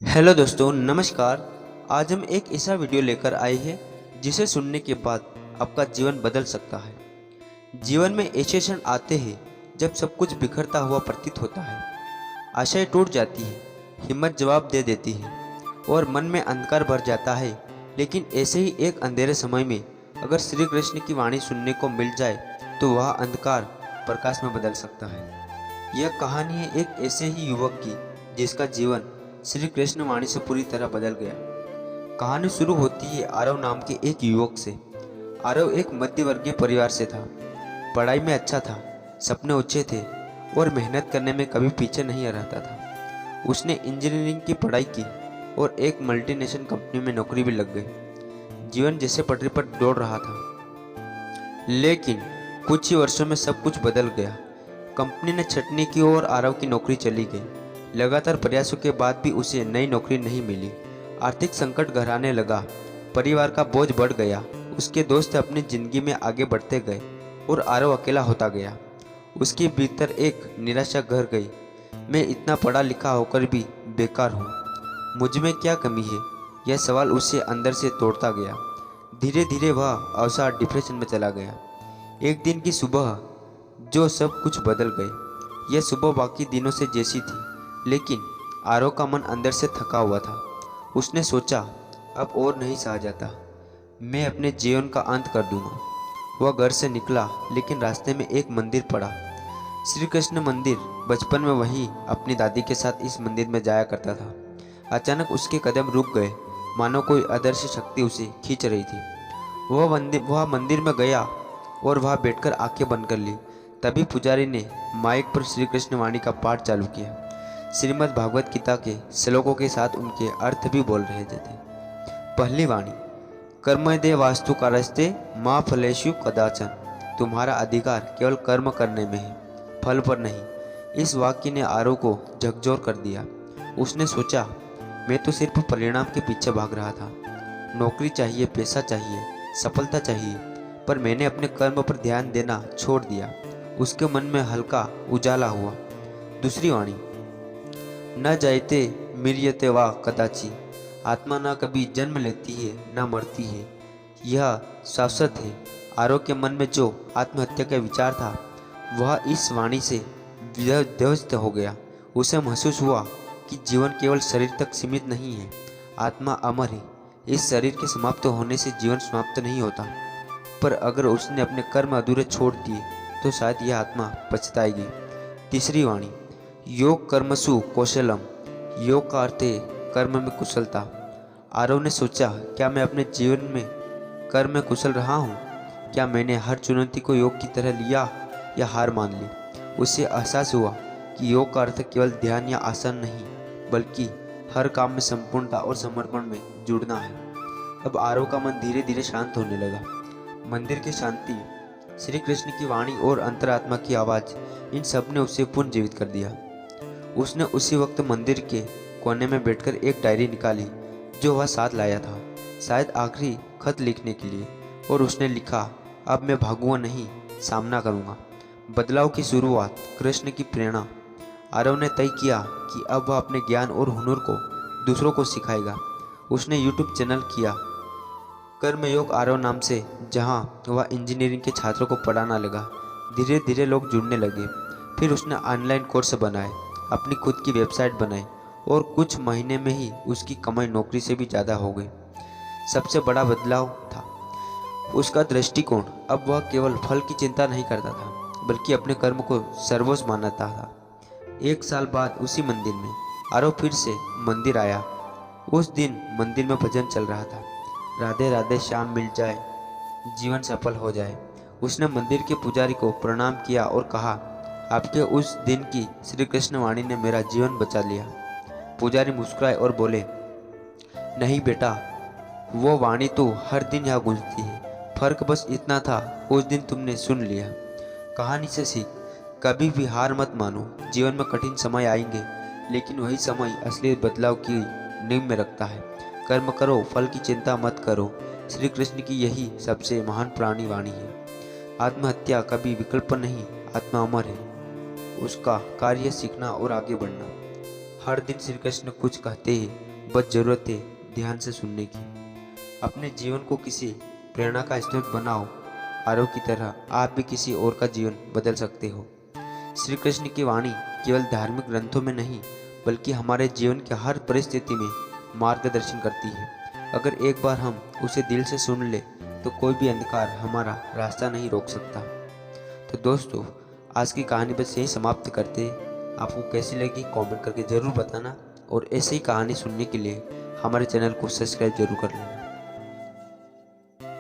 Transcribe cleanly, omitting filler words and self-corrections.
Hello दोस्तों, नमस्कार। आज हम एक ऐसा वीडियो लेकर आए हैं जिसे सुनने के बाद आपका जीवन बदल सकता है। जीवन में ऐसे क्षण आते हैं जब सब कुछ बिखरता हुआ प्रतीत होता है, आशाएं टूट जाती है, हिम्मत जवाब दे देती है और मन में अंधकार भर जाता है। लेकिन ऐसे ही एक अंधेरे समय में अगर श्री कृष्ण की वाणी सुनने को मिल जाए तो वह अंधकार प्रकाश में बदल सकता है। यह कहानी है एक ऐसे ही युवक की जिसका जीवन श्री कृष्ण वाणी से पूरी तरह बदल गया। कहानी शुरू होती है आरव नाम के एक युवक से। आरव एक मध्य वर्गीय परिवार से था। पढ़ाई में अच्छा था, सपने ऊंचे थे और मेहनत करने में कभी पीछे नहीं रहता था। उसने इंजीनियरिंग की पढ़ाई की और एक मल्टीनेशनल कंपनी में नौकरी भी लग गई। जीवन जैसे पटरी पर दौड़ रहा था, लेकिन कुछ ही वर्षों में सब कुछ बदल गया। कंपनी ने छटनी की और आरव की नौकरी चली गई। लगातार प्रयासों के बाद भी उसे नई नौकरी नहीं मिली। आर्थिक संकट गहराने लगा, परिवार का बोझ बढ़ गया। उसके दोस्त अपनी जिंदगी में आगे बढ़ते गए और आरव अकेला होता गया। उसके भीतर एक निराशा घर गई। मैं इतना पढ़ा लिखा होकर भी बेकार हूँ, मुझ में क्या कमी है? यह सवाल उसे अंदर से तोड़ता गया। धीरे धीरे वह अवसाद डिप्रेशन में चला गया। एक दिन की सुबह जो सब कुछ बदल गई। यह सुबह बाकी दिनों से जैसी थी, लेकिन आरव का मन अंदर से थका हुआ था। उसने सोचा, अब और नहीं सहा जाता, मैं अपने जीवन का अंत कर दूंगा। वह घर से निकला, लेकिन रास्ते में एक मंदिर पड़ा, श्री कृष्ण मंदिर। बचपन में वही अपनी दादी के साथ इस मंदिर में जाया करता था। अचानक उसके कदम रुक गए, मानो कोई अदृश्य शक्ति उसे खींच रही थी। वह मंदिर में गया और वहां बैठकर आंखें बंद कर ली। तभी पुजारी ने माइक पर श्री कृष्ण वाणी का पाठ चालू किया। श्रीमद् भागवत गीता के श्लोकों के साथ उनके अर्थ भी बोल रहे थे। पहली वाणी, कर्मदे वास्तु कारस्ते माँ फलेषु कदाचन। तुम्हारा अधिकार केवल कर्म करने में है, फल पर नहीं। इस वाक्य ने आरव को झकझोर कर दिया। उसने सोचा, मैं तो सिर्फ परिणाम के पीछे भाग रहा था। नौकरी चाहिए, पैसा चाहिए, सफलता चाहिए, पर मैंने अपने कर्म पर ध्यान देना छोड़ दिया। उसके मन में हल्का उजाला हुआ। दूसरी वाणी, न जायते मृत्यते वा कदाचि। आत्मा न कभी जन्म लेती है, न मरती है, यह शाश्वत है। आरव के मन में जो आत्महत्या का विचार था, वह इस वाणी से ध्वस्त हो गया। उसे महसूस हुआ कि जीवन केवल शरीर तक सीमित नहीं है, आत्मा अमर है। इस शरीर के समाप्त होने से जीवन समाप्त नहीं होता, पर अगर उसने अपने कर्म अधूरे छोड़ दिए तो शायद यह आत्मा पछताएगी। तीसरी वाणी, योग कर्मसु कौशलम। योग का अर्थ है कर्म में कुशलता। आरव ने सोचा, क्या मैं अपने जीवन में कर्म में कुशल रहा हूँ? क्या मैंने हर चुनौती को योग की तरह लिया या हार मान ली? उसे एहसास हुआ कि योग का अर्थ केवल ध्यान या आसन नहीं, बल्कि हर काम में संपूर्णता और समर्पण में जुड़ना है। अब आरव का मन धीरे धीरे शांत होने लगा। मंदिर की शांति, श्री कृष्ण की वाणी और अंतरात्मा की आवाज़, इन सब ने उसे पुनर्जीवित कर दिया। उसने उसी वक्त मंदिर के कोने में बैठकर एक डायरी निकाली जो वह साथ लाया था, शायद आखिरी खत लिखने के लिए। और उसने लिखा, अब मैं भागूंगा नहीं, सामना करूंगा। बदलाव की शुरुआत, कृष्ण की प्रेरणा। आरव ने तय किया कि अब वह अपने ज्ञान और हुनर को दूसरों को सिखाएगा। उसने यूट्यूब चैनल किया, कर्मयोग आरव नाम से, जहां वह इंजीनियरिंग के छात्रों को पढ़ाना लगा। धीरे धीरे लोग जुड़ने लगे। फिर उसने ऑनलाइन कोर्स बनाए, अपनी खुद की वेबसाइट बनाई और कुछ महीने में ही उसकी कमाई नौकरी से भी ज़्यादा हो गई। सबसे बड़ा बदलाव था उसका दृष्टिकोण। अब वह केवल फल की चिंता नहीं करता था, बल्कि अपने कर्म को सर्वोच्च मानता था। एक साल बाद उसी मंदिर में आरव फिर से मंदिर आया। उस दिन मंदिर में भजन चल रहा था, राधे राधे श्याम मिल जाए, जीवन सफल हो जाए। उसने मंदिर के पुजारी को प्रणाम किया और कहा, आपके उस दिन की श्री कृष्ण वाणी ने मेरा जीवन बचा लिया। पुजारी मुस्कुराए और बोले, नहीं बेटा, वो वाणी तो हर दिन यहाँ गूंजती है, फर्क बस इतना था, उस दिन तुमने सुन लिया। कहानी से सीख, कभी भी हार मत मानो। जीवन में कठिन समय आएंगे, लेकिन वही समय असली बदलाव की नींव में रखता है। कर्म करो, फल की चिंता मत करो। श्री कृष्ण की यही सबसे महान प्राणी वाणी है। आत्महत्या कभी विकल्प नहीं, आत्मा अमर है। उसका कार्य सीखना और आगे बढ़ना। हर दिन श्री कृष्ण कुछ कहते हैं, बस जरूरत है ध्यान से सुनने की। अपने जीवन को किसी प्रेरणा का स्रोत बनाओ। आरव की तरह आप भी किसी और का जीवन बदल सकते हो। श्री कृष्ण की वाणी केवल धार्मिक ग्रंथों में नहीं, बल्कि हमारे जीवन की हर परिस्थिति में मार्गदर्शन करती है। अगर एक बार हम उसे दिल से सुन ले तो कोई भी अंधकार हमारा रास्ता नहीं रोक सकता। तो दोस्तों, आज की कहानी बस यही समाप्त करते हैं। आपको कैसी लगी कमेंट करके ज़रूर बताना, और ऐसे ही कहानी सुनने के लिए हमारे चैनल को सब्सक्राइब जरूर कर लेना।